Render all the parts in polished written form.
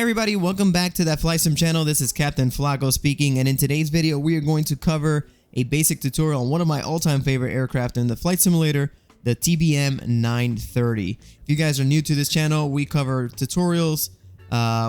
Hey everybody, welcome back to that Flight Sim channel. This is Captain Flako speaking, and in today's video we are going to cover a basic tutorial on one of my all-time favorite aircraft in the flight simulator, the TBM 930. If you guys are new to this channel, we cover tutorials,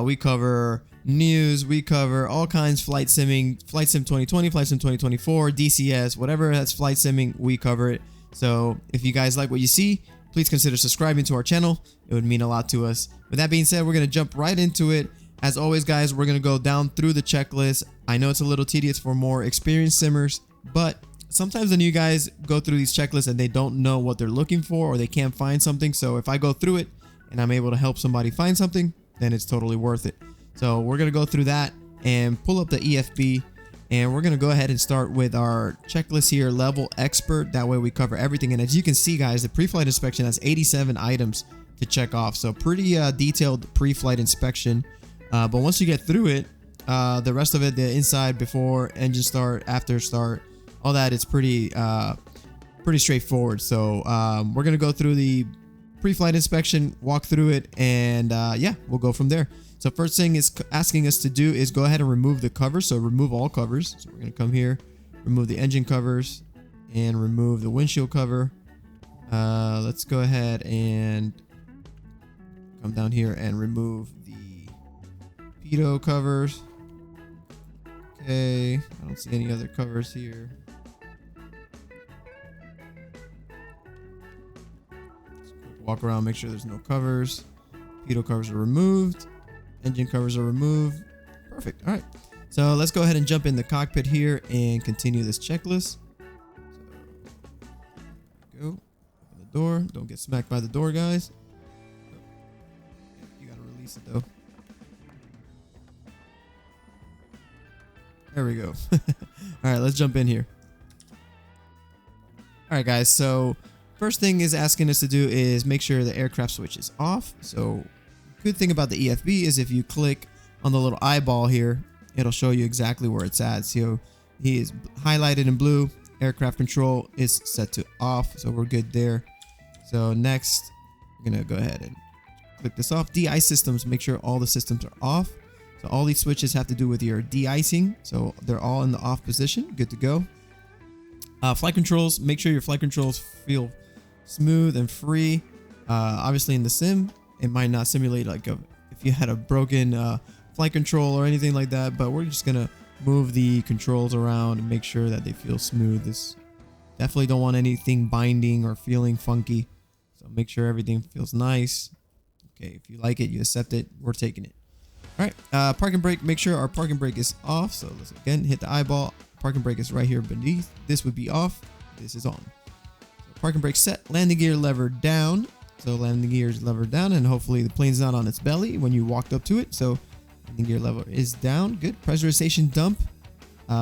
we cover news, we cover all kinds flight simming, Flight Sim 2020, Flight Sim 2024, DCS, whatever has flight simming, we cover it. So if you guys like what you see, please consider subscribing to our channel. It would mean a lot to us. With that being said, we're going to jump right into it. As always, guys, we're going to go down through the checklist. I know it's a little tedious for more experienced simmers, but sometimes the new guys go through these checklists and they don't know what they're looking for, or they can't find something. So if I go through it and I'm able to help somebody find something, then it's totally worth it. So we're going to go through that and pull up the EFB. And we're going to go ahead and start with our checklist here, level expert. That way we cover everything. And as you can see, guys, the pre-flight inspection has 87 items to check off. So pretty detailed pre-flight inspection. But once you get through it, the rest of it, the inside, before, engine start, after start, all that, it's pretty straightforward. So we're going to go through the pre-flight inspection, walk through it, and yeah, we'll go from there. So first thing it's asking us to do is go ahead and remove the covers. So remove all covers. So we're going to come here, remove the engine covers, and remove the windshield cover. Let's go ahead and come down here and remove the pitot covers. Okay, I don't see any other covers here. Walk around, make sure there's no covers. Pitot covers are removed. Engine covers are removed. Perfect. All right. So let's go ahead and jump in the cockpit here and continue this checklist. So go. Open the door. Don't get smacked by the door, guys. You gotta release it though. There we go. All right, let's jump in here. All right, guys. So first thing is asking us to do is make sure the aircraft switch is off. So good thing about the EFB is if you click on the little eyeball here, it'll show you exactly where it's at. So he is highlighted in blue. Aircraft control is set to off, so we're good there. So next, we're gonna go ahead and click this off. De-ice systems, make sure all the systems are off. So all these switches have to do with your de-icing, so they're all in the off position. Good to go. Flight controls, make sure your flight controls feel smooth and free. Obviously in the sim, it might not simulate like if you had a broken flight control or anything like that, but we're just gonna move the controls around and make sure that they feel smooth. This definitely don't want anything binding or feeling funky, so make sure everything feels nice. Okay, if you like it, you accept it, we're taking it. All right, parking brake, make sure our parking brake is off. So let's again hit the eyeball. Parking brake is right here beneath. This would be off, this is on. So parking brake set, landing gear lever down. So landing gear is levered down, and hopefully the plane's not on its belly when you walked up to it. So landing gear lever is down. Good. Pressurization dump.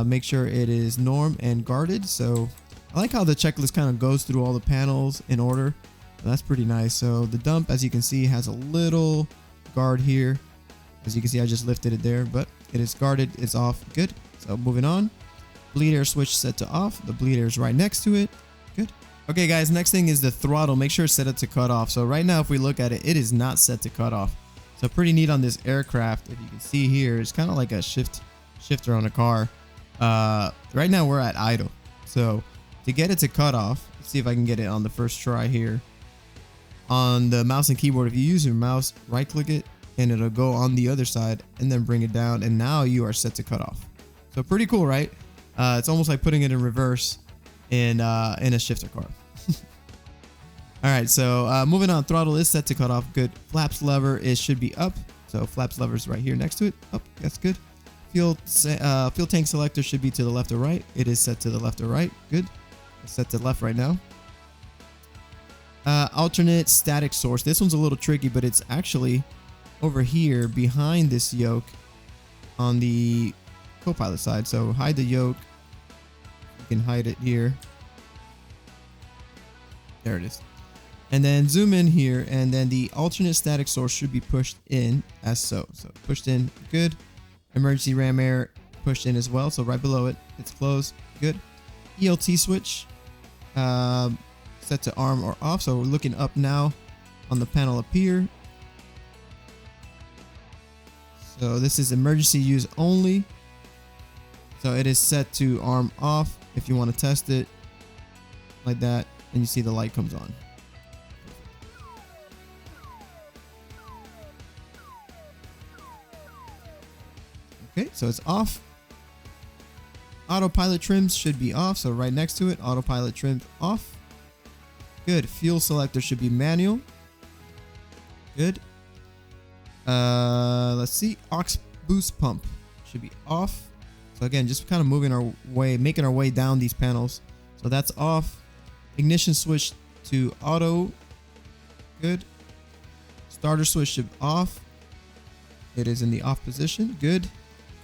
Make sure it is norm and guarded. So I like how the checklist kind of goes through all the panels in order. So that's pretty nice. So the dump, as you can see, has a little guard here. As you can see, I just lifted it there, but it is guarded. It's off. Good. So moving on. Bleed air switch set to off. The bleed air is right next to it. Good. Okay, guys, next thing is the throttle. Make sure it's set up to cut off. So right now, if we look at it, it is not set to cut off. So pretty neat on this aircraft. If you can see here, it's kind of like a shifter on a car. Right now, we're at idle. So to get it to cut off, let's see if I can get it on the first try here. On the mouse and keyboard, if you use your mouse, right-click it, and it'll go on the other side, and then bring it down, and now you are set to cut off. So pretty cool, right? It's almost like putting it in reverse in a shifter car. All right, so moving on, throttle is set to cut off. Good. Flaps lever should be up. So flaps lever is right here next to it. Up, that's good. Fuel tank selector should be to the left or right. It is set to the left or right. Good. It's set to the left right now. Alternate static source. This one's a little tricky, but it's actually over here behind this yoke on the co-pilot side. So hide the yoke. You can hide it here. There it is. And then zoom in here, and then the alternate static source should be pushed in as so. So pushed in, good. Emergency ram air pushed in as well. So right below it, it's closed, good. ELT switch set to arm or off. So we're looking up now on the panel up here. So this is emergency use only. So it is set to arm off if you want to test it like that, and you see the light comes on. Okay, so it's off. Autopilot trims should be off, so right next to it, autopilot trimmed off. Good. Fuel selector should be manual. Good. Let's see. Aux boost pump should be off. So again, just kind of moving our way, making our way down these panels. So that's off. Ignition switch to auto. Good. Starter switch should be off. It is in the off position. Good.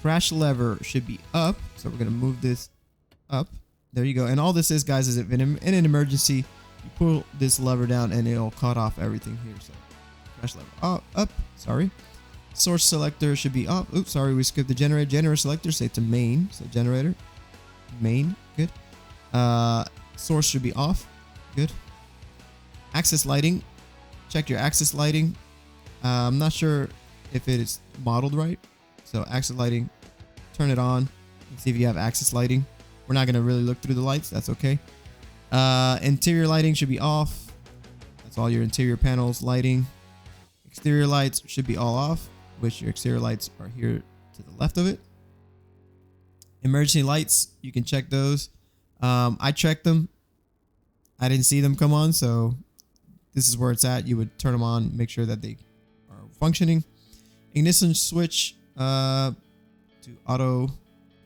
Crash lever should be up. So we're going to move this up. There you go. And all this is, guys, is if in an emergency, you pull this lever down and it'll cut off everything here. So crash lever up. Sorry. Source selector should be up. Oops, sorry, we skipped the generator. Generator selector, say to main. So generator. Main. Good. Source should be off. Good. Access lighting. Check your access lighting. I'm not sure if it is modeled right. So access lighting, turn it on and see if you have access lighting. We're not going to really look through the lights. That's okay. Interior lighting should be off. That's all your interior panels lighting. Exterior lights should be all off, which your exterior lights are here to the left of it. Emergency lights, you can check those. I checked them. I didn't see them come on, so this is where it's at. You would turn them on, make sure that they are functioning. Ignition switch to auto,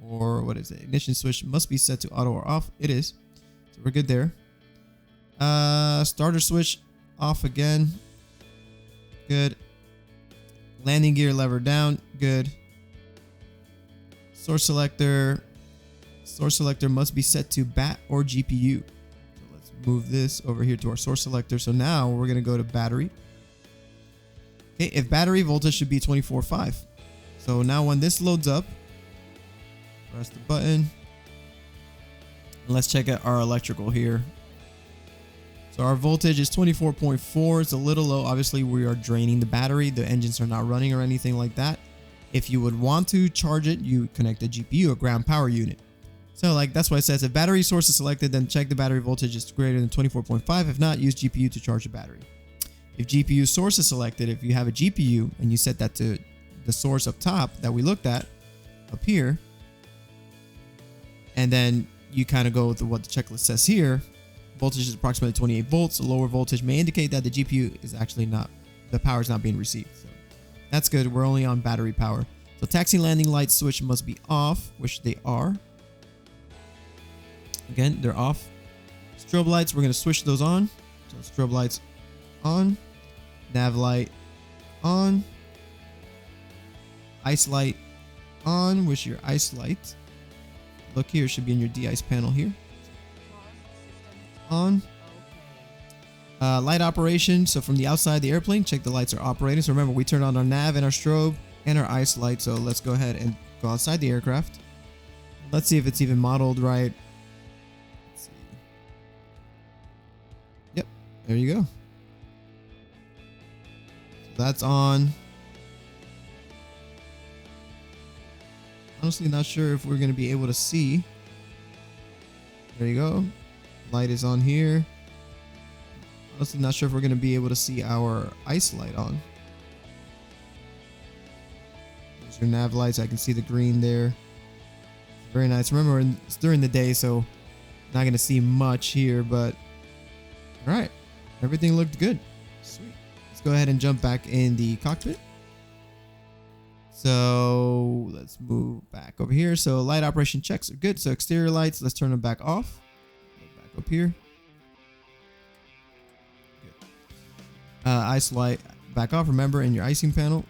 or what is it? Ignition switch must be set to auto or off. It is. So we're good there. Starter switch off again. Good. Landing gear lever down. Good. Source selector. Source selector must be set to BAT or GPU. So let's move this over here to our source selector. So now we're going to go to battery. Okay, if battery voltage should be 24.5. So now when this loads up, press the button. And let's check out our electrical here. So our voltage is 24.4. It's a little low. Obviously, we are draining the battery. The engines are not running or anything like that. If you would want to charge it, you connect a GPU, a ground power unit. So like that's why it says if battery source is selected, then check the battery voltage is greater than 24.5. If not, use GPU to charge the battery. If GPU source is selected, if you have a GPU and you set that to the source up top that we looked at up here, and then you kind of go with what the checklist says here, voltage is approximately 28 volts. A lower voltage may indicate that the GPU is actually not, the power is not being received. So that's good. We're only on battery power. So taxi landing light switch must be off, which they are. Again, they're off. Strobe lights, we're going to switch those on. So strobe lights on. Nav light on. Ice light on, which your ice light. Look here, should be in your de-ice panel here. On. Light operation. So from the outside of the airplane, check the lights are operating. So remember, we turned on our nav and our strobe and our ice light. So let's go ahead and go outside the aircraft. Let's see if it's even modeled right. Let's see. Yep, there you go. So that's on. Honestly, not sure if we're going to be able to see. There you go. Light is on here. Honestly, not sure if we're going to be able to see our ice light on. There's your nav lights. I can see the green there. Very nice. Remember, it's during the day, so not going to see much here, but all right. Everything looked good. Sweet. Let's go ahead and jump back in the cockpit. So let's move back over here. So light operation checks are good. So exterior lights, let's turn them back off. Back up here. Good. Ice light back off. Remember, in your icing panel,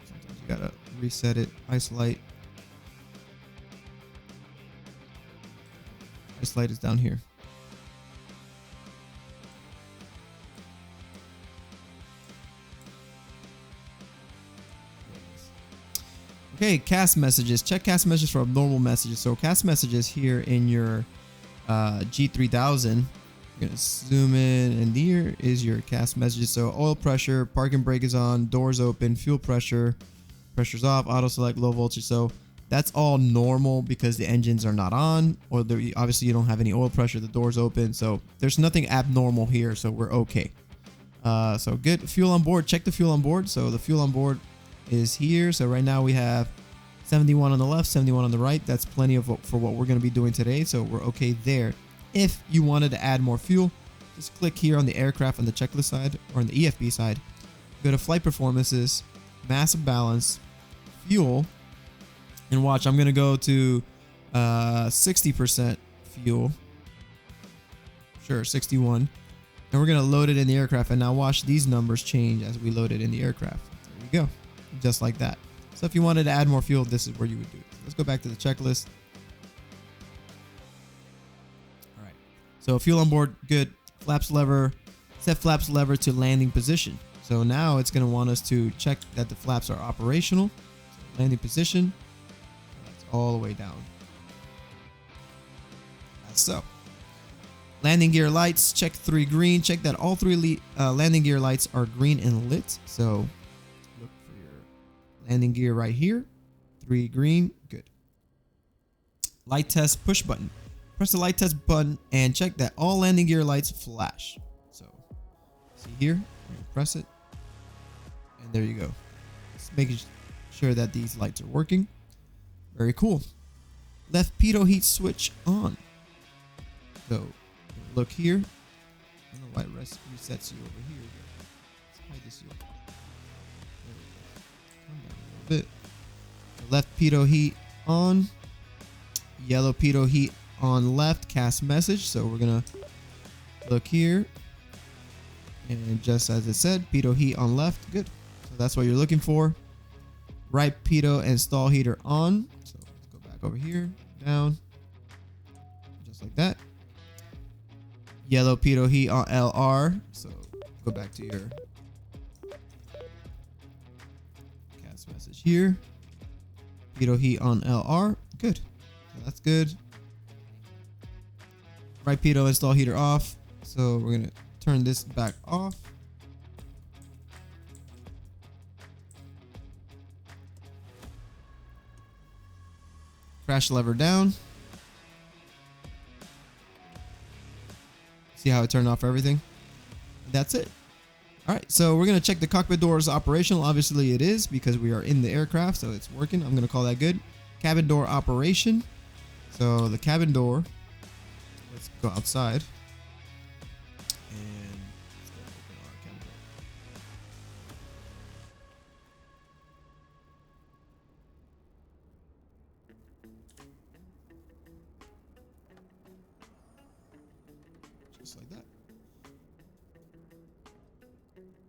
sometimes you gotta reset it. Ice light. Ice light is down here. Okay, cast messages. Check cast messages for abnormal messages. So cast messages here in your G3000. We're gonna zoom in, and here is your CAS messages. So oil pressure, parking brake is on, doors open, fuel pressure, pressure's off, auto select, low voltage. So that's all normal because the engines are not on, or obviously you don't have any oil pressure, the doors open. So there's nothing abnormal here, so we're okay. So good. Fuel on board, check the fuel on board. So the fuel on board is here. So right now we have 71 on the left, 71 on the right. That's plenty of for what we're going to be doing today. So we're okay there. If you wanted to add more fuel, just click here on the aircraft on the checklist side or on the EFB side. Go to flight performances, mass balance, fuel, and watch. I'm going to go to 60% fuel. Sure, 61. And we're going to load it in the aircraft. And now watch these numbers change as we load it in the aircraft. There we go. Just like that. So if you wanted to add more fuel, this is where you would do it. Let's go back to the checklist. All right. So fuel on board, good. Flaps lever, set flaps lever to landing position. So now it's going to want us to check that the flaps are operational. So landing position. That's all the way down. That's so. Landing gear lights, check 3 green. Check that all 3 landing gear lights are green and lit. So look for your landing gear right here. 3 green, good. Light test push button. Press the light test button and check that all landing gear lights flash. So see here, press it. And there you go. Just making sure that these lights are working. Very cool. Left pitot heat switch on. So look here. I don't know why it resets you over here. Let's hide this here. There we go. Come down a little bit. Left pitot heat on. Yellow pitot heat on left. CAS message. So we're gonna look here. And just as it said, pitot heat on left. Good. So that's what you're looking for. Right pitot and stall heater on. So let's go back over here. Down. Just like that. Yellow pitot heat on LR. So go back to your CAS message here. Pitot heat on LR. Good. So that's good. Right pitot and stall heater off. So we're going to turn this back off. Crash lever down. See how it turned off everything? That's it. All right, so we're going to check the cockpit doors operational. Obviously it is because we are in the aircraft, so it's working. I'm going to call that good. Cabin door operation. So the cabin door, let's go outside. And let's go open our cabin door. Just like that.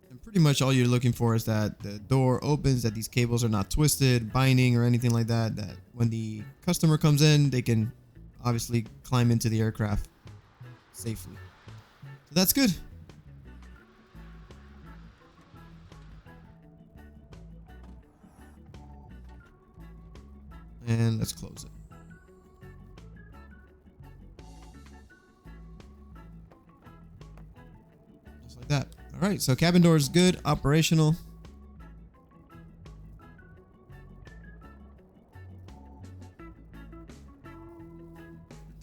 And pretty much all you're looking for is that the door opens, that these cables are not twisted, binding, or anything like that, that when the customer comes in, they can obviously climb into the aircraft safely. So that's good. And let's close it. Just like that. All right, so cabin door is good, operational.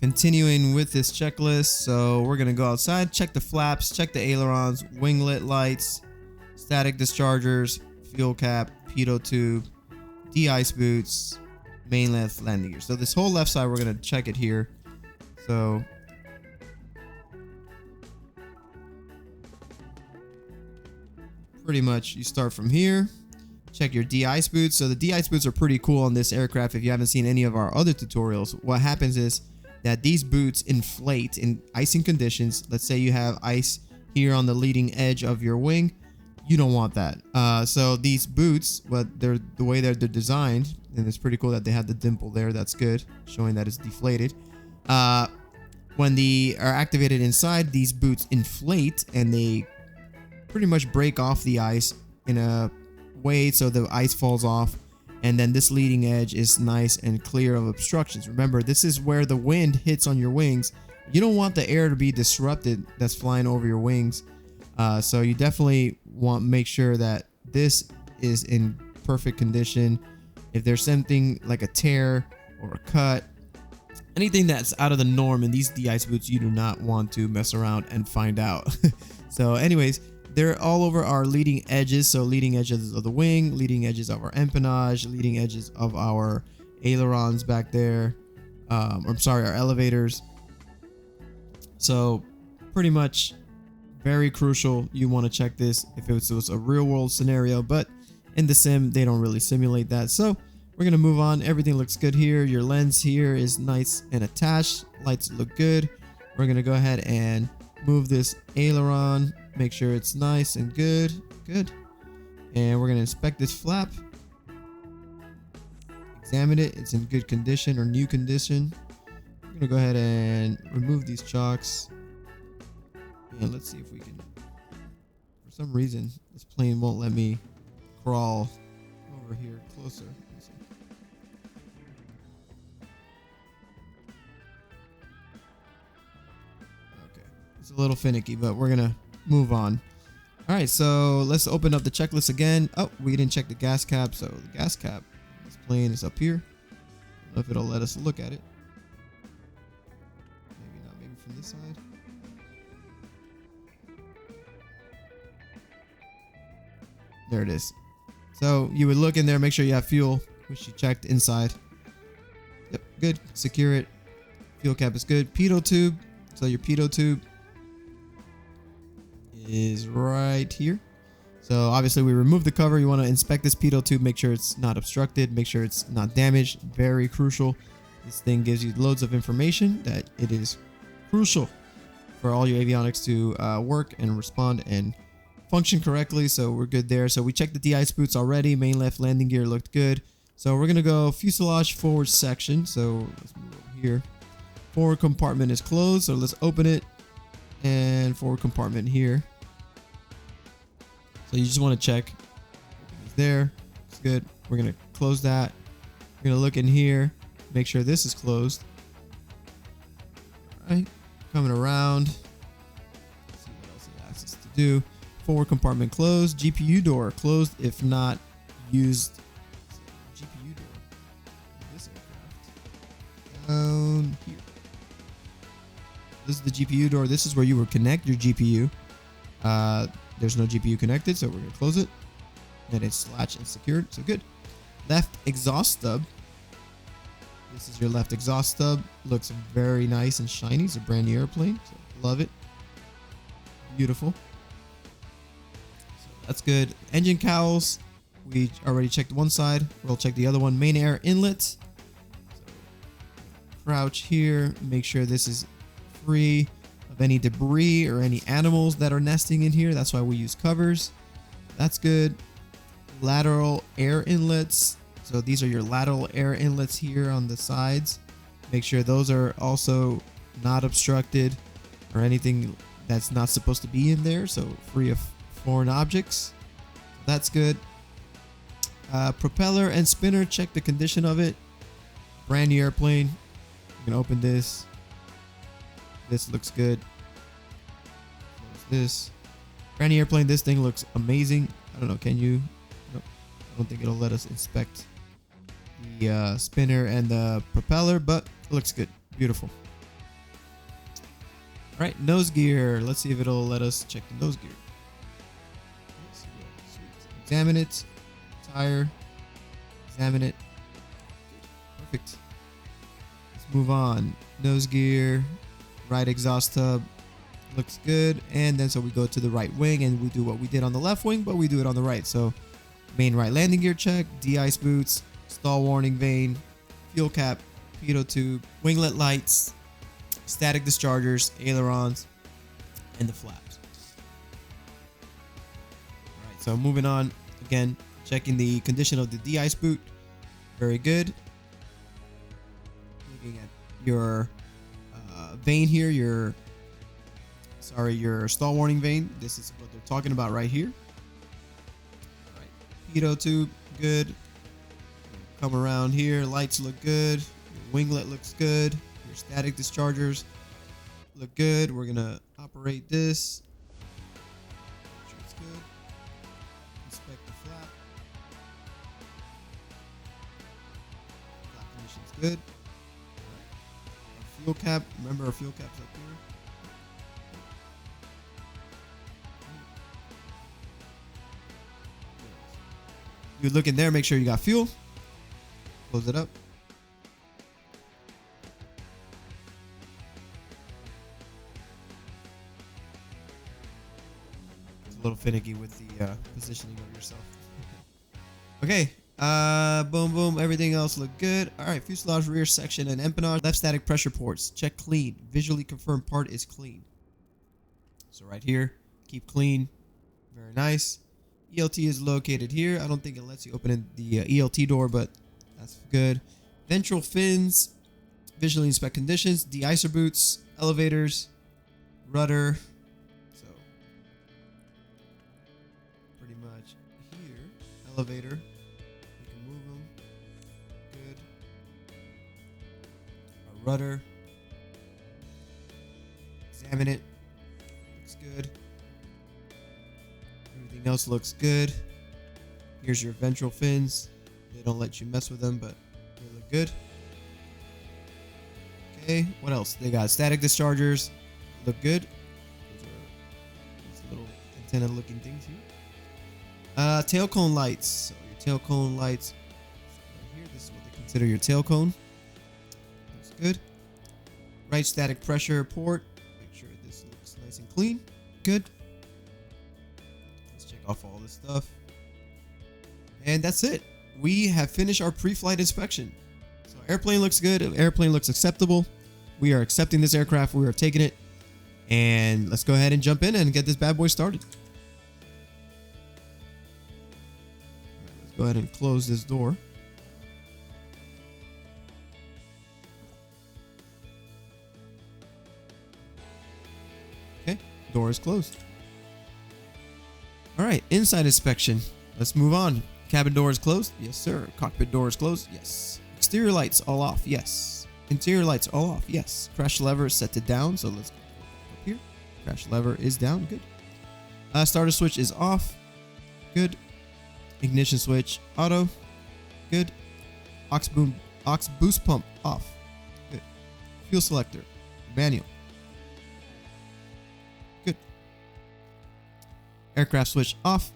Continuing with this checklist, so we're gonna go outside, check the flaps, check the ailerons, winglet lights, static dischargers, fuel cap, pitot tube, de-ice boots, main left landing gear. So this whole left side, we're gonna check it here. So pretty much you start from here, check your de-ice boots. So the de-ice boots are pretty cool on this aircraft. If you haven't seen any of our other tutorials, what happens is that these boots inflate in icing conditions. Let's say you have ice here on the leading edge of your wing. You don't want that. So these boots, the way that they're designed, and it's pretty cool that they have the dimple there. That's good, showing that it's deflated. When they are activated inside, these boots inflate and they pretty much break off the ice in a way so the ice falls off. And then this leading edge is nice and clear of obstructions. Remember, this is where the wind hits on your wings you don't want the air to be disrupted that's flying over your wings. So you definitely want to make sure that this is in perfect condition. If there's something like a tear or a cut, anything that's out of the norm in these de-ice boots, you do not want to mess around and find out. So anyways, they're all over our leading edges. So leading edges of the wing, leading edges of our empennage, leading edges of our ailerons back there. I'm sorry, our elevators. So pretty much very crucial. You want to check this if it was a real world scenario, but in the sim, they don't really simulate that. So we're going to move on. Everything looks good here. Your lens here is nice and attached. Lights look good. We're going to go ahead and move this aileron. Make sure it's nice and good. Good. And we're going to inspect this flap. Examine it. It's in good condition or new condition. We're going to go ahead and remove these chocks. And let's see if we can. For some reason, this plane won't let me crawl over here closer. Okay, it's a little finicky, but we're gonna move on. All right, so let's open up the checklist again. Oh, we didn't check the gas cap, so the gas cap. This plane is up here. I don't know if it'll let us look at it. Maybe not. Maybe from this side. There it is. So you would look in there, make sure you have fuel, which you checked inside. Yep, good. Secure it. Fuel cap is good. Pitot tube. So your pitot tube is right here. So obviously we removed the cover. You want to inspect this pitot tube, make sure it's not obstructed, make sure it's not damaged. Very crucial. This thing gives you loads of information that it is crucial for all your avionics to work and respond and function correctly. So we're good there. So we checked the de-ice boots already. Main left landing gear looked good. So we're gonna go fuselage forward section. So let's move over here. Forward compartment is closed, so let's open it. And forward compartment here. So you just want to check. It's there. It's good. We're gonna close that. We're gonna look in here. Make sure this is closed. All right. Coming around. Let's see what else it asks us to do. Forward compartment closed. GPU door closed if not used. GPU door. This aircraft. Down here. This is the GPU door. This is where you would connect your GPU. There's no GPU connected, so we're gonna close it. And it's latched and secured. So good. Left exhaust stub. This is your left exhaust stub. Looks very nice and shiny. It's a brand new airplane. So love it. Beautiful. That's good. Engine cowls. We already checked one side. We'll check the other one. Main air inlet. So crouch here. Make sure this is free of any debris or any animals that are nesting in here. That's why we use covers. That's good. Lateral air inlets. So these are your lateral air inlets here on the sides. Make sure those are also not obstructed or anything that's not supposed to be in there. So free of foreign objects. That's good. Propeller and spinner, check the condition of it. Brand new airplane. You can open this. This looks good. Close this. Brand new airplane. This thing looks amazing. I don't know. Can you? Nope. I don't think it'll let us inspect the spinner and the propeller, but it looks good. Beautiful. All right, nose gear. Let's see if it'll let us check the nose gear. Examine it. Tire. Examine it. Perfect. Let's move on. Nose gear. Right exhaust tub. Looks good. And then so we go to the right wing and we do what we did on the left wing, but we do it on the right. So main right landing gear check. De-ice boots. Stall warning vane. Fuel cap. Pitot tube. Winglet lights. Static dischargers. Ailerons. And the flaps. So moving on, again, checking the condition of the de-ice boot. Very good. Looking at your vane here, your stall warning vane. This is what they're talking about right here. All right, pitot tube, good. Come around here, lights look good. Your winglet looks good. Your static dischargers look good. We're gonna operate this. Make sure it's good. Inspect the flap. Flap condition's good. Our fuel cap. Remember our fuel cap's up here. You look in there, make sure you got fuel. Close it up. It's a little finicky with the positioning of yourself. Okay. Boom, boom. Everything else looked good. All right. Fuselage rear section and empennage. Left static pressure ports. Check clean. Visually confirmed part is clean. So right here, keep clean. Very nice. ELT is located here. I don't think it lets you open the ELT door, but that's good. Ventral fins, visually inspect conditions, de-icer boots, elevators, rudder. So pretty much here, elevator. We can move them. Good. Our rudder. Examine it. Looks good. Everything else looks good. Here's your ventral fins. They don't let you mess with them, but they look good. Okay, what else? They got static dischargers. Look good. Those are these little antenna looking things here. Tail cone lights. So your tail cone lights right here. This is what they consider your tail cone. Looks good. Right static pressure port. Make sure this looks nice and clean. Good. Off all this stuff, and that's it. We have finished our pre-flight inspection. So airplane looks good. Airplane looks acceptable. We are accepting this aircraft. We are taking it, and let's go ahead and jump in and get this bad boy started. All right, let's go ahead and close this door. Okay, door is closed. All right, inside inspection. Let's move on. Cabin door is closed. Yes, sir. Cockpit door is closed. Yes. Exterior lights all off. Yes. Interior lights all off. Yes. Crash lever is set to down. So let's go up here. Crash lever is down. Good. Starter switch is off. Good. Ignition switch auto. Good. Aux boost pump off. Good. Fuel selector manual. Good. Aircraft switch off.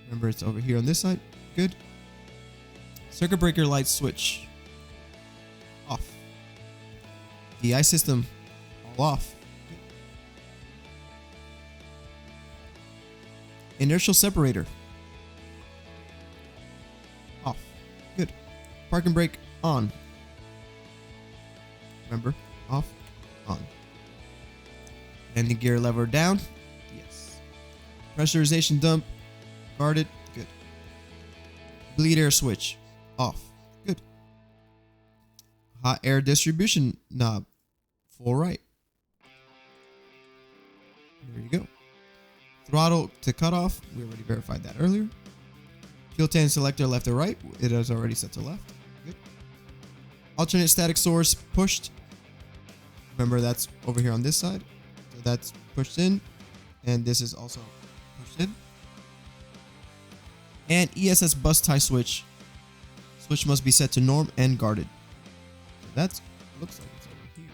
Remember, it's over here on this side. Good. Circuit breaker light switch off. DI system all off. Good. Inertial separator off. Good. Parking brake on. Remember, off, on. Landing gear lever down. Yes. Pressurization dump guarded. Good. Bleed air switch off. Good. Hot air distribution knob full right. There you go. Throttle to cutoff. We already verified that earlier. Fuel tank selector left or right. It is already set to left. Good. Alternate static source pushed. Remember, that's over here on this side. So that's pushed in. And this is also pushed in. And ESS bus tie switch. Switch must be set to norm and guarded. So that's looks like it's over here.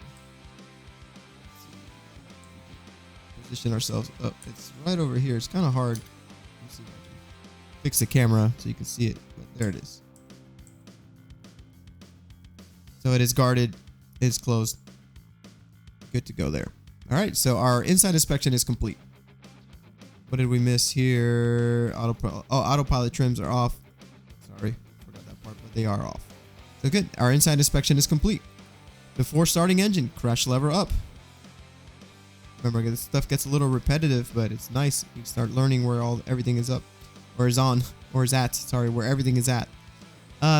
Let's see. Position ourselves up. It's right over here. It's kind of hard. Let's see if I can fix the camera so you can see it. But there it is. So it is guarded. It is closed. Good to go there. All right. So our inside inspection is complete. What did we miss here? Autopilot trims are off. Sorry, forgot that part, but they are off. So good. Our inside inspection is complete. Before starting engine, crash lever up. Remember, this stuff gets a little repetitive, but it's nice. You start learning where everything is up, or is on, or is at. Sorry, where everything is at.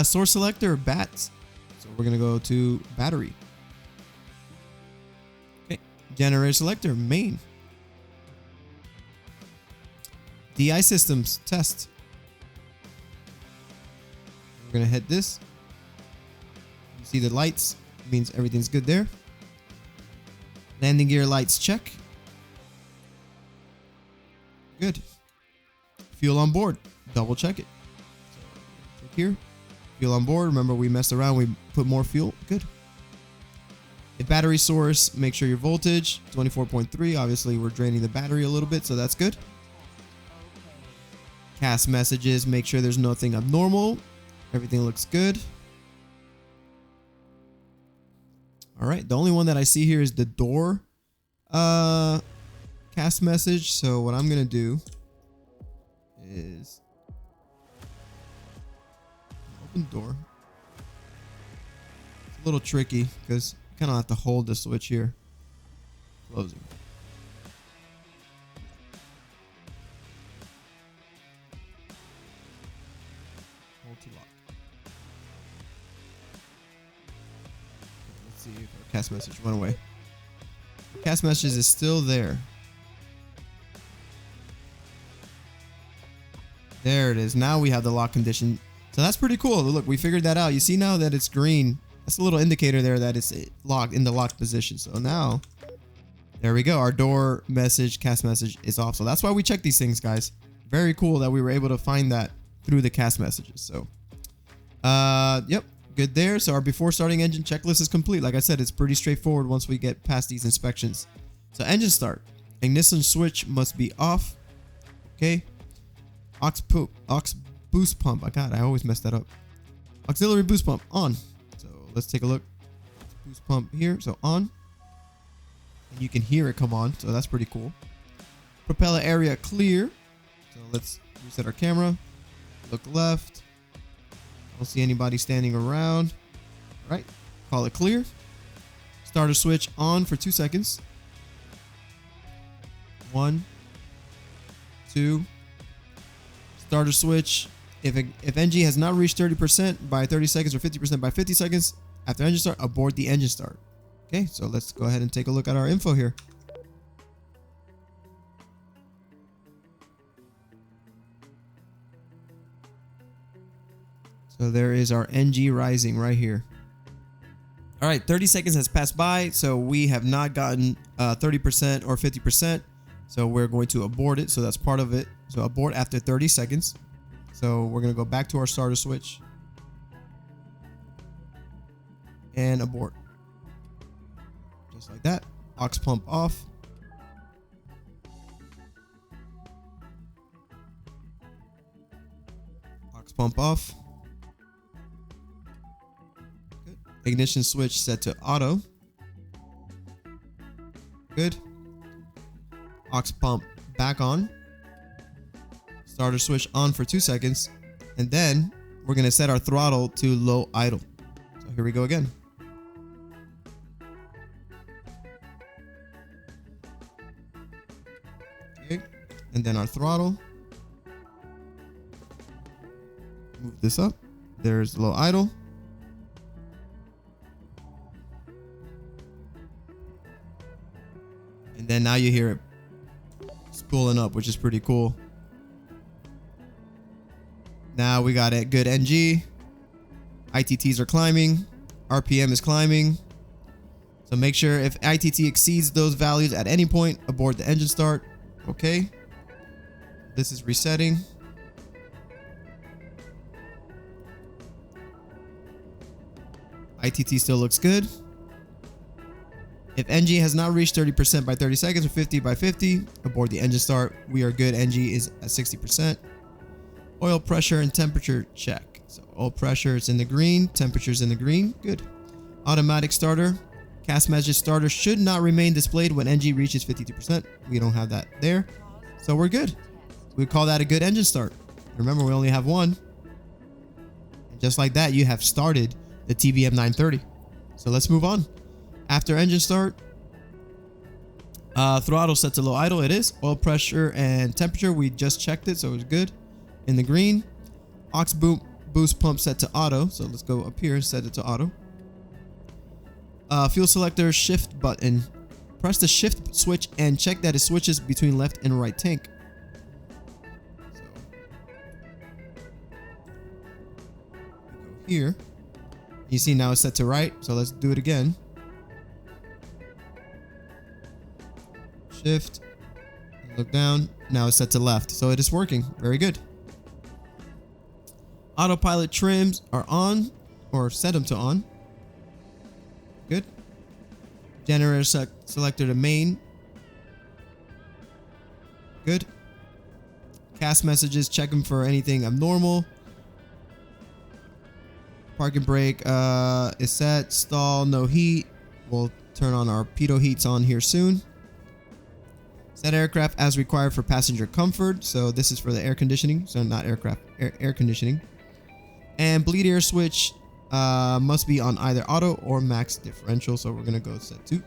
Source selector, bats. So we're gonna go to battery. Okay. Generator selector, main. DI systems test. We're gonna hit this. You see the lights, means everything's good there. Landing gear lights check. Good. Fuel on board. Double check it. So click here. Fuel on board. Remember we messed around. We put more fuel. Good. If battery source, make sure your voltage 24.3. Obviously we're draining the battery a little bit, so that's good. Cast messages. Make sure there's nothing abnormal. Everything looks good. All right. The only one that I see here is the door cast message. So what I'm going to do is open the door. It's a little tricky because you kind of have to hold the switch here. Closing. Hold to lock. Let's see if our cast message went away. Cast message is still there. There it is. Now we have the lock condition. So that's pretty cool. Look, we figured that out. You see now that it's green. That's a little indicator there that it's locked in the locked position. So now, there we go. Our door message, cast message is off. So that's why we check these things, guys. Very cool that we were able to find that through the cast messages. So, yep, good there. So our before starting engine checklist is complete. Like I said, it's pretty straightforward once we get past these inspections. So engine start. Ignition switch must be off. Okay. Aux boost pump. I always mess that up. Auxiliary boost pump on. So let's take a look. Boost pump here. So on. And you can hear it come on. So that's pretty cool. Propeller area clear. So let's reset our camera. Look left. Don't see anybody standing around. All right. Call it clear. Starter switch on for 2 seconds. 1, 2. Starter switch. If NG has not reached 30% by 30 seconds or 50% by 50 seconds after engine start, abort the engine start. Okay, so let's go ahead and take a look at our info here. So there is our NG rising right here. All right, 30 seconds has passed by, so we have not gotten 30% or 50%. So we're going to abort it. So that's part of it. So abort after 30 seconds. So we're going to go back to our starter switch and abort. Just like that. Aux pump off. Aux pump off. Good. Ignition switch set to auto. Good. Aux pump back on. Starter switch on for 2 seconds. And then we're going to set our throttle to low idle. So here we go again. Okay. And then our throttle. Move this up. There's low idle. And then now you hear it spooling up, which is pretty cool. Now we got a good NG. ITTs are climbing. RPM is climbing. So make sure if ITT exceeds those values at any point, abort the engine start. Okay. This is resetting. ITT still looks good. If NG has not reached 30% by 30 seconds or 50 by 50, abort the engine start. We are good. NG is at 60%. Oil pressure and temperature check. So oil pressure is in the green. Temperature is in the green. Good. Automatic starter. Cast message starter should not remain displayed when NG reaches 52%. We don't have that there. So we're good. We call that a good engine start. Remember, we only have one. And just like that, you have started the TBM 930. So let's move on. After engine start, throttle set to low idle. It is. Oil pressure and temperature, we just checked it, so it's good. In the green. Aux boost pump set to auto. So let's go up here and set it to auto. Fuel selector shift button. Press the shift switch and check that it switches between left and right tank. So go here. You see now it's set to right. So let's do it again. Shift. Look down. Now it's set to left. So it is working. Very good. Autopilot trims are on, or set them to on. Good. Generator selector to main. Good. Cast messages, check them for anything abnormal. Park and brake is set. Stall, no heat. We'll turn on our pitot heats on here soon. Set aircraft as required for passenger comfort. So this is for the air conditioning. So not aircraft, air conditioning. And bleed air switch must be on either auto or max differential. So we're going to go set to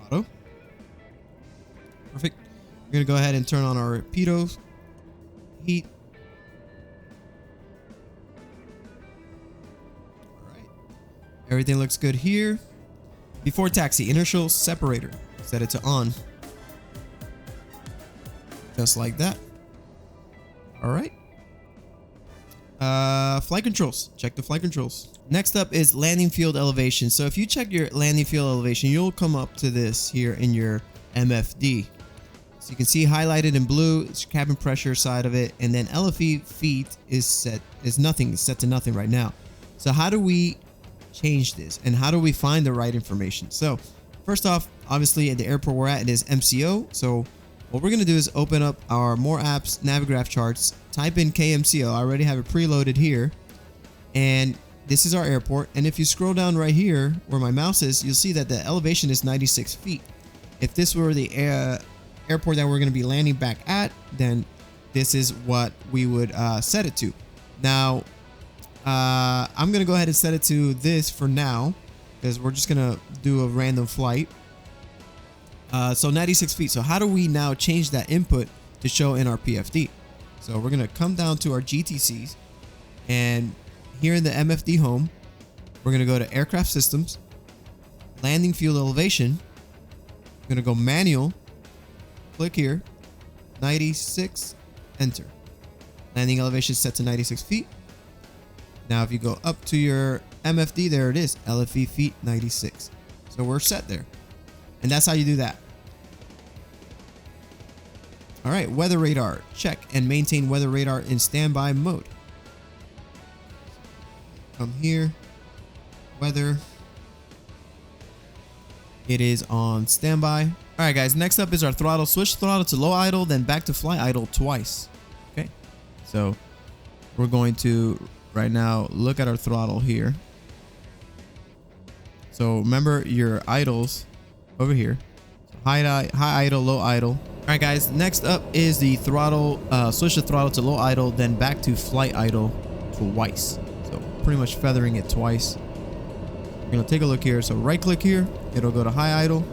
auto. Perfect. We're going to go ahead and turn on our pitot heat. All right. Everything looks good here. Before taxi, inertial separator. Set it to on. Just like that. All right. Flight controls. Check the flight controls. Next up is landing field elevation. So if you check your landing field elevation, you'll come up to this here in your MFD. So you can see highlighted in blue, it's cabin pressure side of it, and then LFE feet is set to nothing right now. So how do we change this, and how do we find the right information? So first off, obviously at the airport we're at, it is MCO. So what we're gonna do is open up our More Apps Navigraph charts, type in KMCO. I already have it preloaded here, and this is our airport. And if you scroll down right here where my mouse is, you'll see that the elevation is 96 feet. If this were the airport that we're going to be landing back at, then this is what we would set it to. Now, I'm going to go ahead and set it to this for now, because we're just going to do a random flight. So 96 feet. So how do we now change that input to show in our PFD? So we're going to come down to our GTCs, and here in the MFD home, we're going to go to aircraft systems, landing field elevation. We're going to go manual. Click here, 96, enter. Landing elevation set to 96 feet. Now if you go up to your MFD, there it is, LFE feet 96. So we're set there. And that's how you do that. All right, weather radar, check and maintain weather radar in standby mode. Come here, weather. It is on standby. All right, guys, next up is our throttle. Switch throttle to low idle, then back to fly idle twice. Okay, so we're going to right now look at our throttle here. So remember your idles over here. So high idle, low idle. All right, guys, next up is the throttle. Switch the throttle to low idle, then back to flight idle twice. So pretty much feathering it twice. We're gonna take a look here. So right click here, it'll go to high idle.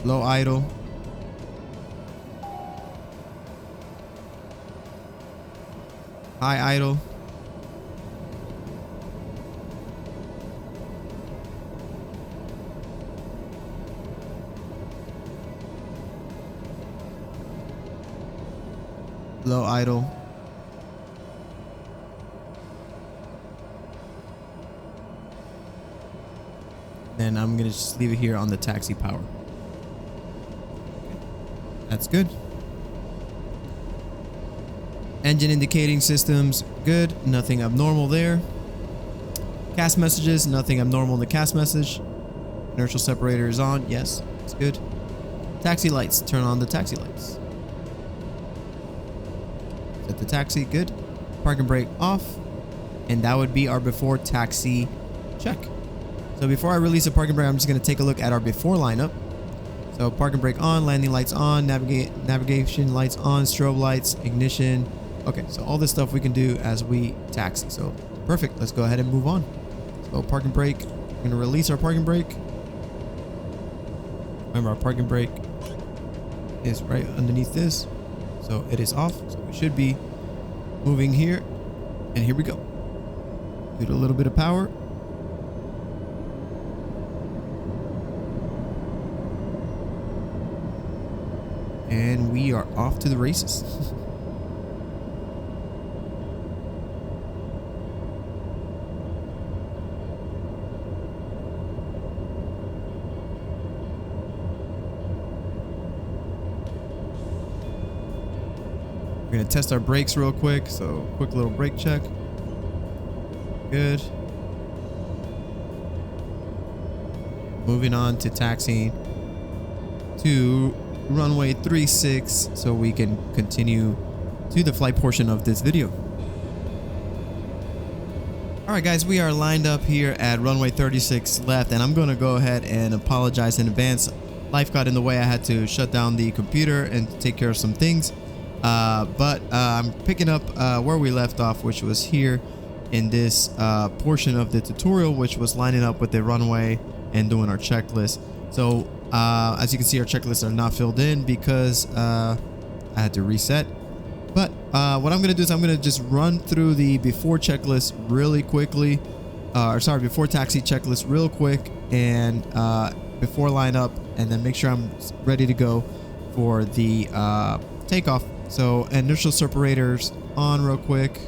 Low idle. High idle. Low idle. Then I'm gonna just leave it here on the taxi power. That's good. Engine indicating systems, good. Nothing abnormal there. Cast messages, nothing abnormal in the cast message. Inertial separator is on. Yes, it's good. Taxi lights, turn on the taxi lights. Set the taxi, good. Park and brake off. And that would be our before taxi check. So before I release the park and brake, I'm just going to take a look at our before lineup. So park and brake on, landing lights on, navigation lights on, strobe lights, ignition. Okay, so all this stuff we can do as we taxi. So perfect. Let's go ahead and move on. So park and brake. We're going to release our park and brake. Remember, our park and brake is right underneath this. So it is off. So we should be moving here. And here we go. Get a little bit of power. And we are off to the races. We're gonna test our brakes real quick. So quick little brake check. Good. Moving on to taxiing to runway 36 so we can continue to the flight portion of this video. Alright guys, we are lined up here at runway 36 left, and I'm going to go ahead and apologize in advance. Life got in the way. I had to shut down the computer and take care of some things. But I'm picking up where we left off, which was here in this portion of the tutorial, which was lining up with the runway and doing our checklist. So as you can see, our checklists are not filled in because I had to reset. But what I'm going to do is I'm going to just run through the before checklist really quickly. Before taxi checklist real quick, and before lineup, and then make sure I'm ready to go for the takeoff. So inertial separators on real quick.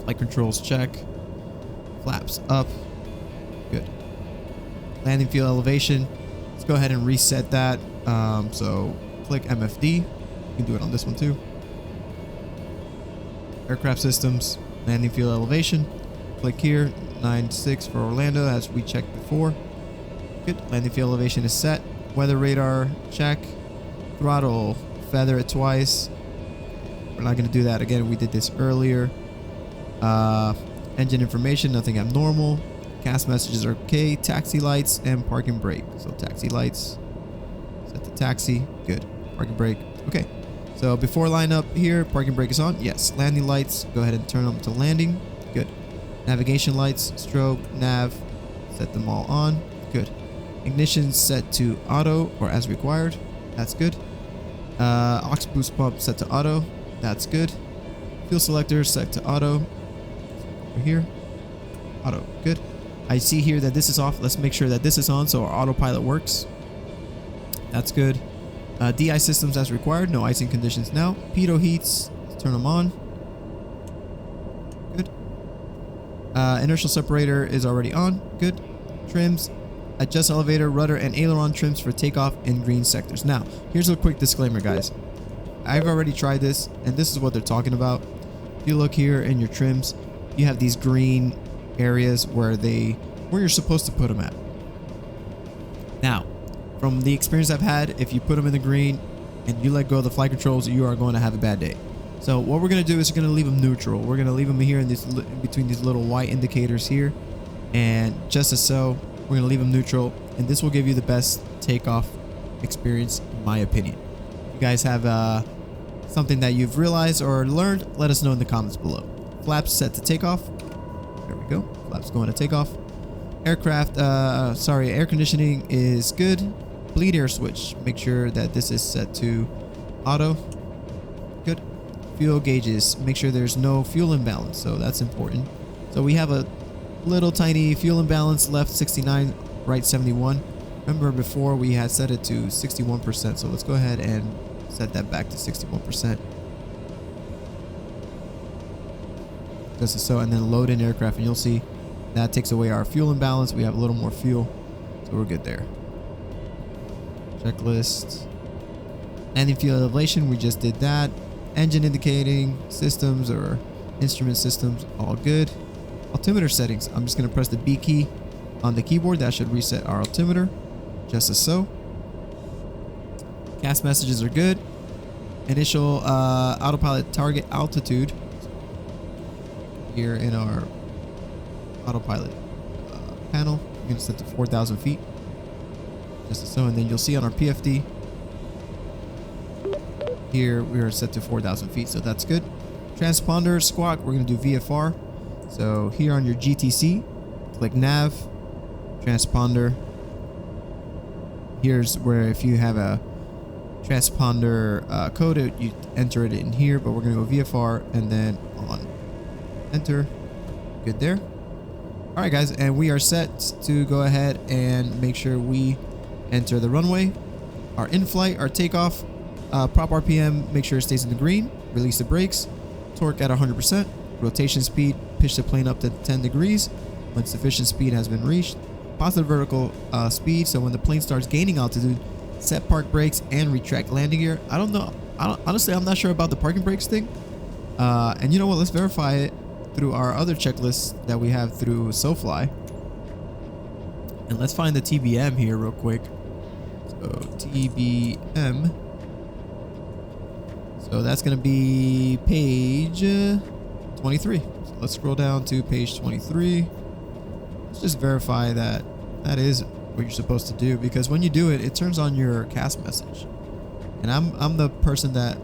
Flight controls check. Flaps up. Good. Landing field elevation. Let's go ahead and reset that. So click MFD. You can do it on this one too. Aircraft systems, landing field elevation. Click here, 9.6 for Orlando as we checked before. Good, landing field elevation is set. Weather radar, check. Throttle, feather it twice. We're not going to do that again. We did this earlier. Engine information, nothing abnormal. CAS messages are okay. Taxi lights and parking brake. So taxi lights, set to taxi. Good. Parking brake. Okay. So before lineup here, parking brake is on. Yes. Landing lights, go ahead and turn them to landing. Good. Navigation lights, strobe, nav, set them all on. Good. Ignition set to auto or as required. That's good. Aux boost pump set to auto. That's good. Fuel selector set to auto. Over here. Auto. Good. I see here that this is off. Let's make sure that this is on so our autopilot works. That's good. DI systems as required. No icing conditions now. Pitot heats. Let's turn them on. Good. Inertial separator is already on. Good. Trims. Adjust elevator, rudder, and aileron trims for takeoff in green sectors. Now, here's a quick disclaimer, guys. I've already tried this, and this is what they're talking about. If you look here in your trims, you have these green areas where you're supposed to put them at. Now, from the experience I've had, if you put them in the green and you let go of the flight controls, you are going to have a bad day. So what we're going to do is we're going to leave them neutral. We're going to leave them here in between these little white indicators here, and just as so, we're going to leave them neutral, and this will give you the best takeoff experience, in my opinion. If you guys have something that you've realized or learned, let us know in the comments below. Flaps set to takeoff. There we go. Flaps going to takeoff. Aircraft, air conditioning is good. Bleed air switch. Make sure that this is set to auto. Good. Fuel gauges. Make sure there's no fuel imbalance, so that's important. So we have a little tiny fuel imbalance, left 69, right 71. Remember before we had set it to 61%, so let's go ahead and set that back to 61%. Just so, and then load in aircraft, and you'll see that takes away our fuel imbalance. We have a little more fuel, so we're good there. Checklist. Landing field elevation, we just did that. Engine indicating systems or instrument systems, all good. Altimeter settings, I'm just going to press the B key on the keyboard. That should reset our altimeter, just as so. CAS messages are good. Initial autopilot target altitude here in our autopilot panel. I'm going to set to 4,000 feet, just as so. And then you'll see on our PFD here we are set to 4,000 feet, so that's good. Transponder squawk, we're going to do VFR. So here on your GTC, click nav, transponder. Here's where if you have a transponder code, you enter it in here, but we're going to go VFR and then on. Enter. Good there. All right, guys, and we are set to go ahead and make sure we enter the runway. Our in-flight, our takeoff, prop RPM, make sure it stays in the green. Release the brakes. Torque at 100%. Rotation speed, pitch the plane up to 10 degrees when sufficient speed has been reached. Positive vertical speed, so when the plane starts gaining altitude, set park brakes and retract landing gear. I don't know Honestly, I'm not sure about the parking brakes thing. And you know what? Let's verify it through our other checklist that we have through SoFly. And let's find the TBM here real quick. So TBM. So that's going to be page 23. So let's scroll down to page 23. Let's just verify that that is what you're supposed to do, because when you do it, it turns on your CAS message. And I'm the person that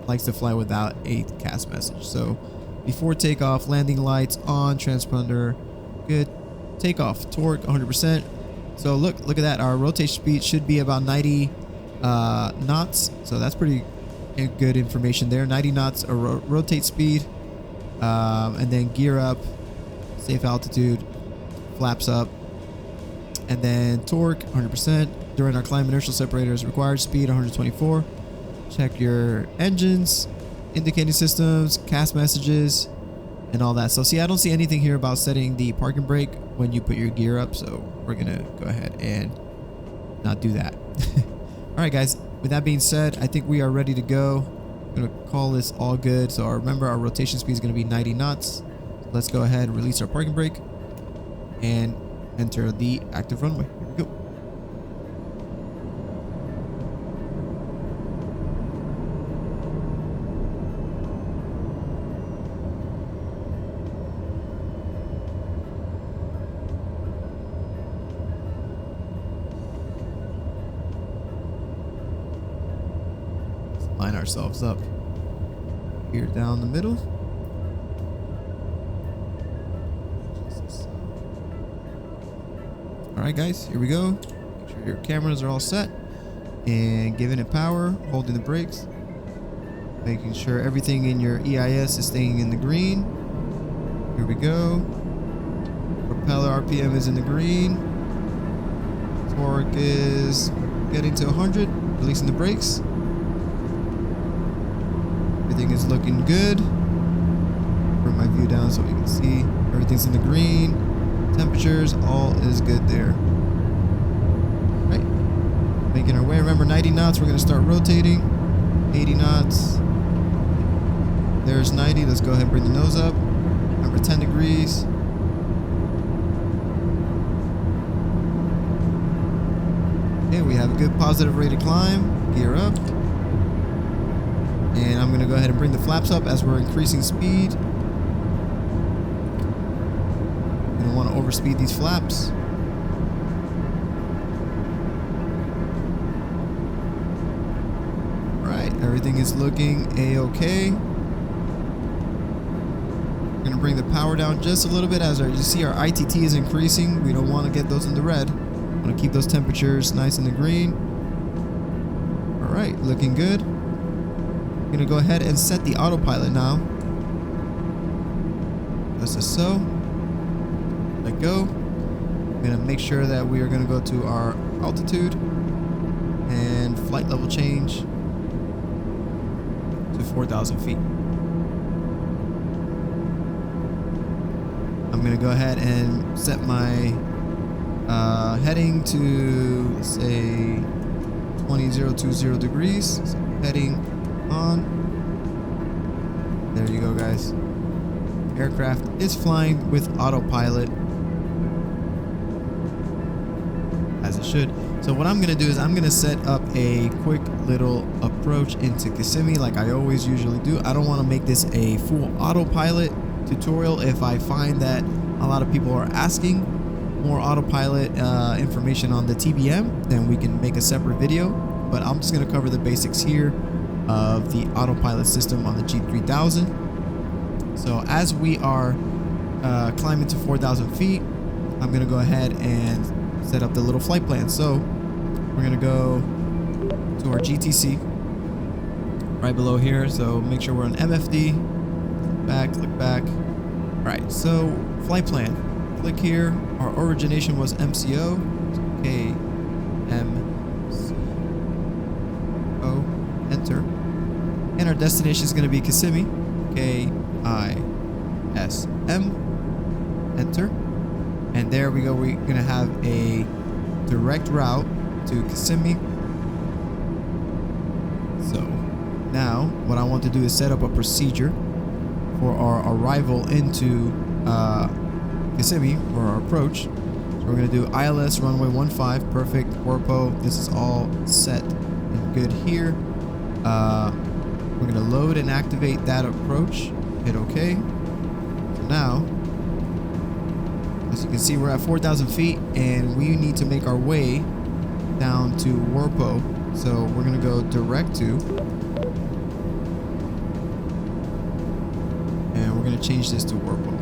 likes to fly without a CAS message. So before takeoff, landing lights on, transponder good, takeoff, torque 100%. So look at that. Our rotation speed should be about 90 knots. So that's pretty good information there. 90 knots a rotate speed, and then gear up, safe altitude, flaps up, and then torque 100%. During our climb, inertial separators required, speed 124. Check your engines, indicating systems, CAS messages, and all that. So see, I don't see anything here about setting the parking brake when you put your gear up, so we're gonna go ahead and not do that. All right, guys, with that being said, I think we are ready to go. I'm gonna call this all good. So remember, our rotation speed is gonna be 90 knots. So let's go ahead and release our parking brake and enter the active runway. Here we go. Line ourselves up here down the middle. All right, guys, here we go. Make sure your cameras are all set and giving it power, holding the brakes, making sure everything in your EIS is staying in the green. Here we go. Propeller RPM is in the green. Torque is getting to 100, releasing the brakes. Everything is looking good. Bring my view down so we can see everything's in the green. Temperatures, all is good there. Right, making our way. Remember, 90 knots. We're going to start rotating. 80 knots. There's 90. Let's go ahead and bring the nose up. Remember, 10 degrees. Okay, we have a good positive rate of climb. Gear up. And I'm going to go ahead and bring the flaps up as we're increasing speed. You don't want to overspeed these flaps. Alright, everything is looking a-okay. We're going to bring the power down just a little bit as you see our ITT is increasing. We don't want to get those in the red. We want to keep those temperatures nice in the green. Alright, looking good. I'm going to go ahead and set the autopilot now. Just as so. Let go. I'm going to make sure that we are going to go to our altitude and flight level change to 4,000 feet. I'm going to go ahead and set my heading to, let's say, 20 degrees. So heading on. There you go, guys. Aircraft is flying with autopilot as it should. So what I'm gonna do is I'm gonna set up a quick little approach into Kissimmee like I always usually do. I don't want to make this a full autopilot tutorial. If I find that a lot of people are asking more autopilot information on the TBM, then we can make a separate video, but I'm just gonna cover the basics here of the autopilot system on the G3000. So as we are climbing to 4,000 feet, I'm gonna go ahead and set up the little flight plan. So we're gonna go to our GTC right below here. So make sure we're on MFD. Click back. All right, so flight plan. Click here. Our origination was MCO. So KMCO. Enter. And our destination is going to be Kissimmee. KISM. Enter. And there we go. We're going to have a direct route to Kissimmee. So Now, what I want to do is set up a procedure for our arrival into Kissimmee, or our approach. So we're going to do ILS runway 15, perfect, WRPO. This is all set and good here. We're going to load and activate that approach. Hit OK. So now, as you can see, we're at 4,000 feet, and we need to make our way down to WRPO. So we're going to go direct to, and we're going to change this to WRPO.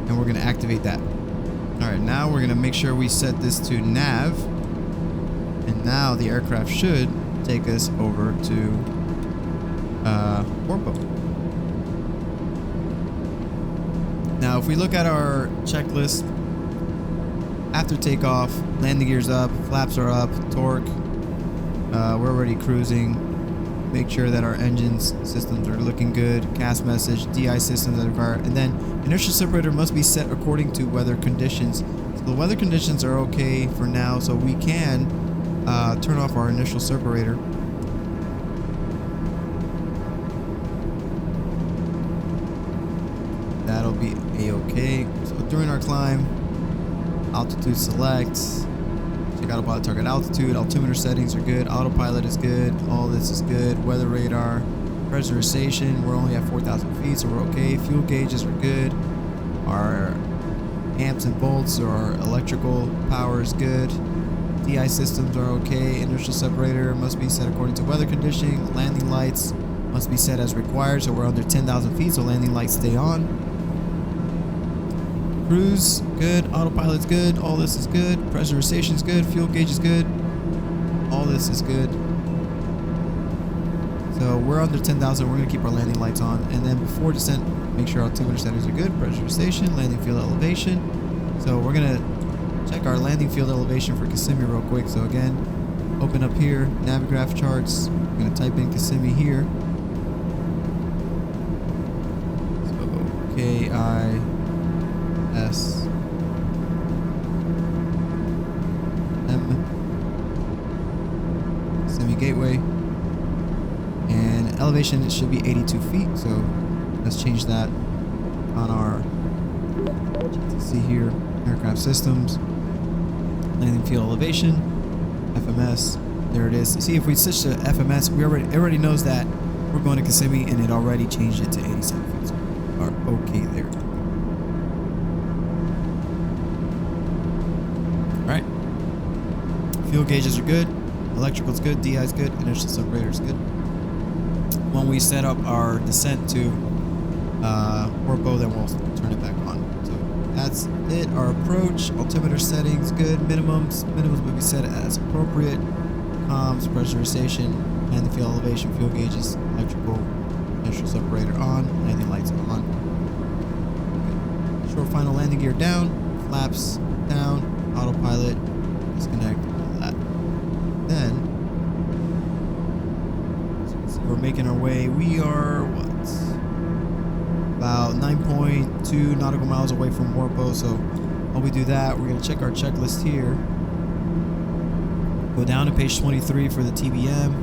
And we're going to activate that. Alright, now we're going to make sure we set this to nav. And now the aircraft should take us over to WRPO. Now, if we look at our checklist, after takeoff, landing gears up, flaps are up, torque, we're already cruising. Make sure that our engines systems are looking good. CAS message, DI systems are required, and then inertial separator must be set according to weather conditions. So the weather conditions are okay for now, so we can turn off our inertial separator. That'll be a-okay. So during our climb, altitude select. Check out about target altitude. Altimeter settings are good. Autopilot is good. All this is good. Weather radar. Pressurization. We're only at 4,000 feet, so we're okay. Fuel gauges are good. Our amps and volts or our electrical power is good. DI systems are okay. Inertial separator must be set according to weather conditioning. Landing lights must be set as required, so we're under 10,000 feet, so landing lights stay on. Cruise, good. Autopilot's good. All this is good. Pressurization's good. Fuel gauge is good. All this is good. So we're under 10,000. We're going to keep our landing lights on. And then before descent, make sure our altimeter settings are good. Pressurization, landing field elevation. So we're going to check our landing field elevation for Kissimmee real quick. So again, open up here, Navigraph charts. I'm going to type in Kissimmee here. So KIS Kissimmee Gateway, and elevation it should be 82 feet, so let's change that on our GTC here. Aircraft systems, landing field elevation, FMS, there it is. See, if we switch to FMS, it already knows that we're going to Kissimmee, and it already changed it to 87 feet, so we are okay there. Alright, fuel gauges are good, electrical's good, DI is good, inertial separator is good. When we set up our descent to WRPO, then we'll turn it back on. So that's it. Our approach, altimeter settings, good. Minimums will be set as appropriate. Comms, pressurization, landing field elevation, fuel gauges, electrical, inertial separator on, landing lights on. Okay. Short final landing gear down, flaps down, autopilot, disconnect, all that. Then, we're making our way. We are, about 9.2 nautical miles away from WRPO. So while we do that, we're going to check our checklist here. Go down to page 23 for the TBM.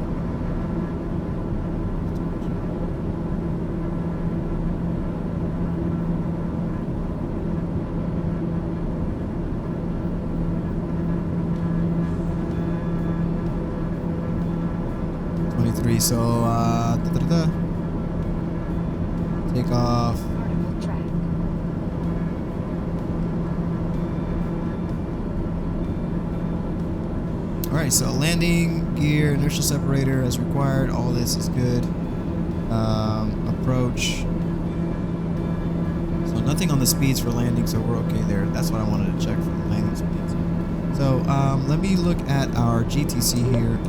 So, takeoff. Alright, so landing gear, inertial separator as required. All this is good. Approach. So nothing on the speeds for landing, so we're okay there. That's what I wanted to check for the landing speeds. So let me look at our GTC here.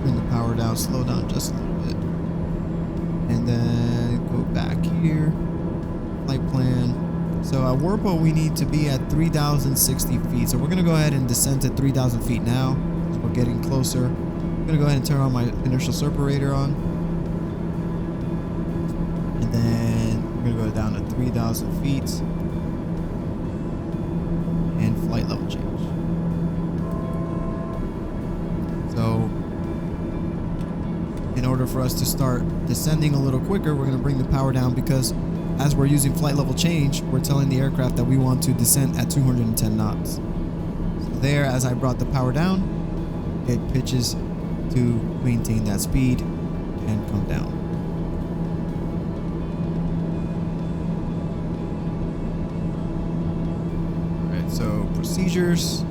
Bring the power down, slow down just a little bit, and then go back here. Flight plan. So at WRPO we need to be at 3,060 feet. So we're gonna go ahead and descend to 3,000 feet now. So we're getting closer. I'm gonna go ahead and turn on my inertial separator on, and then we're gonna go down to 3,000 feet. change. So in order for us to start descending a little quicker, we're going to bring the power down, because as we're using flight level change, we're telling the aircraft that we want to descend at 210 knots. So there, as I brought the power down, it pitches to maintain that speed and come down. Alright, so procedures,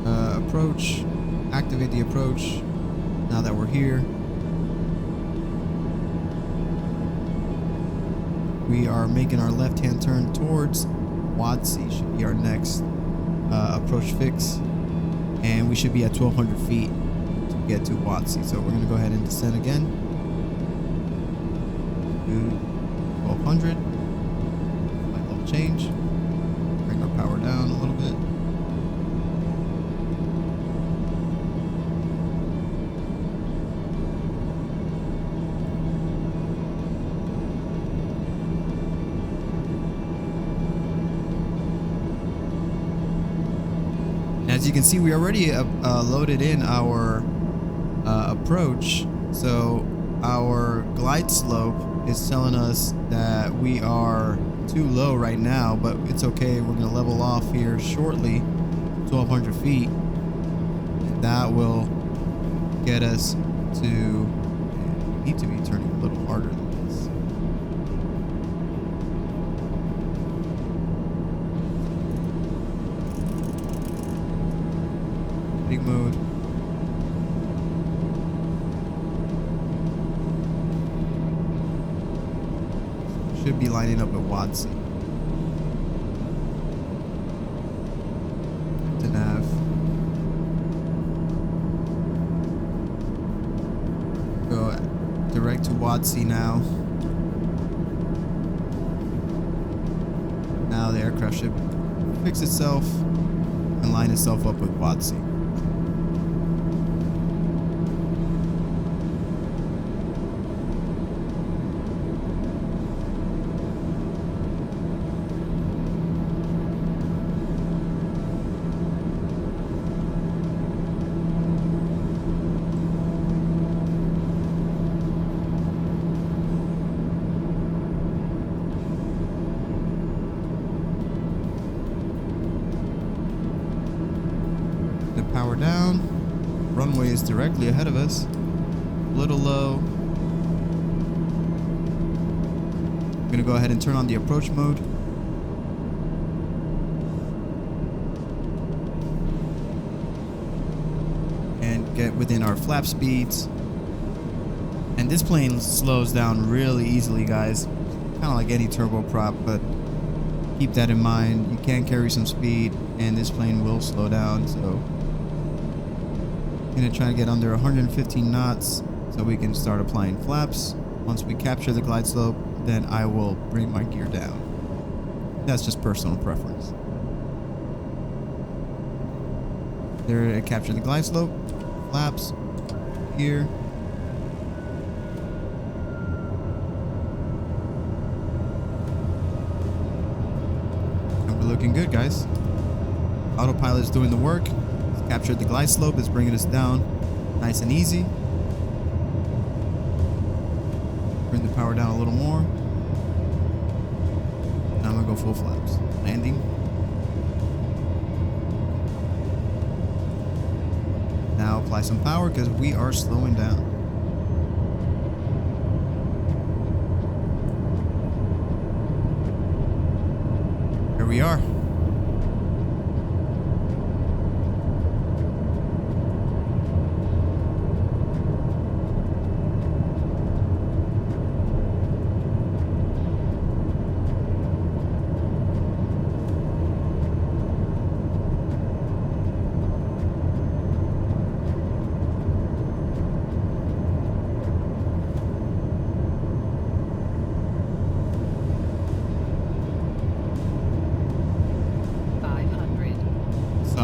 approach, activate the approach. Now that we're here, we are making our left-hand turn towards WADC. Should be our next approach fix, and we should be at 1,200 feet to get to WADC. So we're going to go ahead and descend again to 1,200. Flight level change. Bring our power down a little bit. As you can see, we already loaded in our approach. So our glide slope is telling us that we are too low right now, but it's okay. We're going to level off here shortly, 1,200 feet. And that will get us to, we need to be turning a little harder than this. Mode. Should be lining up at WADC. To nav. Go direct to WADC now. Now the aircraft should fix itself and line itself up with WADC. Power down. Runway is directly ahead of us. A little low. I'm gonna go ahead and turn on the approach mode. And get within our flap speeds. And this plane slows down really easily, guys. Kind of like any turboprop, but keep that in mind. You can carry some speed and this plane will slow down, so gonna try to get under 115 knots so we can start applying flaps. Once we capture the glide slope, then I will bring my gear down. That's just personal preference. There, I captured the glide slope, flaps, gear. And we're looking good, guys. Autopilot is doing the work. Captured the glide slope, is bringing us down nice and easy. Bring the power down a little more. Now I'm gonna go full flaps. Landing. Now apply some power because we are slowing down. Here we are.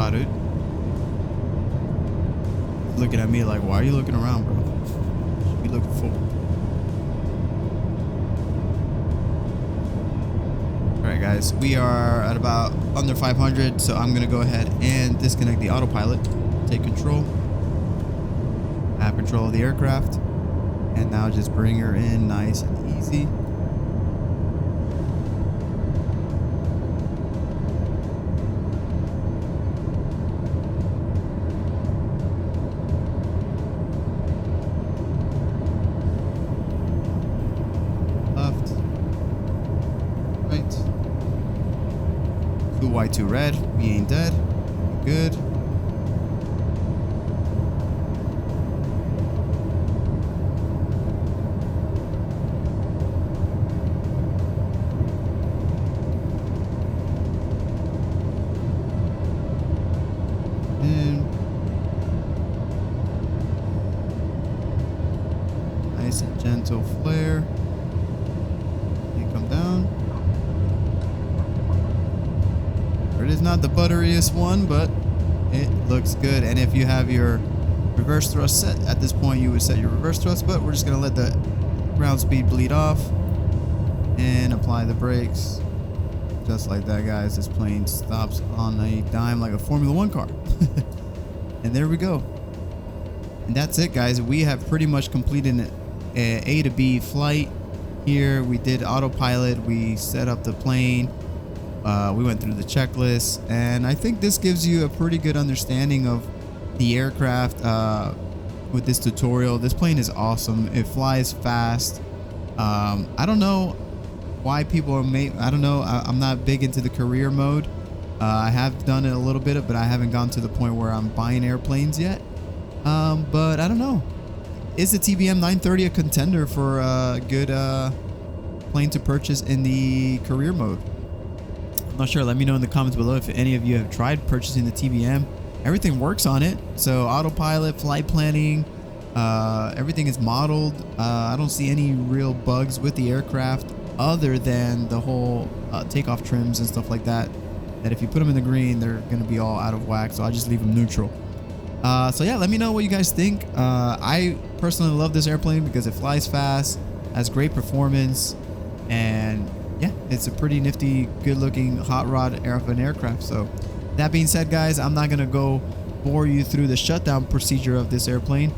Dude. Looking at me like, why are you looking around, bro? Should be looking forward. Alright right, guys, we are at about under 500, so I'm gonna go ahead and disconnect the autopilot, take control, have control of the aircraft, and now just bring her in nice and easy. Left, right, 2 white, 2 red. We ain't dead. Good. Nice and gentle flare. And come down. It is not the butteriest one, but it looks good. And if you have your reverse thrust set, at this point you would set your reverse thrust, but we're just gonna let the ground speed bleed off and apply the brakes. Just like that, guys. This plane stops on a dime like a Formula 1 car. And there we go. And that's it, guys. We have pretty much completed an A to B flight here. We did autopilot. We set up the plane. We went through the checklist. And I think this gives you a pretty good understanding of the aircraft with this tutorial. This plane is awesome. It flies fast. I don't know why people are I don't know. I'm not big into the career mode. I have done it a little bit, but I haven't gone to the point where I'm buying airplanes yet. But I don't know. Is the TBM 930 a contender for a good plane to purchase in the career mode? I'm not sure. Let me know in the comments below if any of you have tried purchasing the TBM. Everything works on it. So autopilot, flight planning, everything is modeled. I don't see any real bugs with the aircraft other than the whole takeoff trims and stuff like that. That if you put them in the green, they're going to be all out of whack. So I'll just leave them neutral. So yeah, let me know what you guys think. I personally love this airplane because it flies fast, has great performance, and yeah, it's a pretty nifty, good looking hot rod of an aircraft. So that being said, guys, I'm not going to go bore you through the shutdown procedure of this airplane.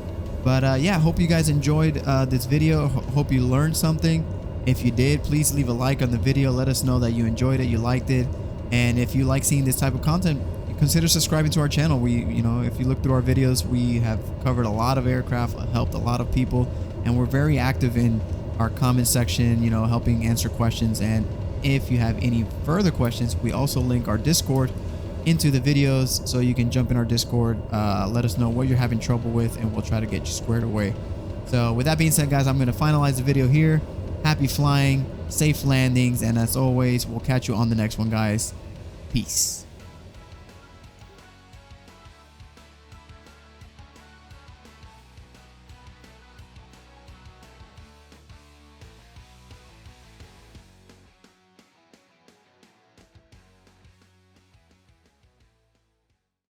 But yeah, hope you guys enjoyed this video. Hope you learned something. If you did, please leave a like on the video. Let us know that you enjoyed it, you liked it. And if you like seeing this type of content, consider subscribing to our channel. If you look through our videos, we have covered a lot of aircraft, helped a lot of people, and we're very active in our comment section, helping answer questions. And if you have any further questions, we also link our Discord into the videos, so you can jump in our Discord, let us know what you're having trouble with, and we'll try to get you squared away. So with that being said, guys, I'm going to finalize the video here. Happy flying, safe landings, and as always, we'll catch you on the next one, guys. Peace.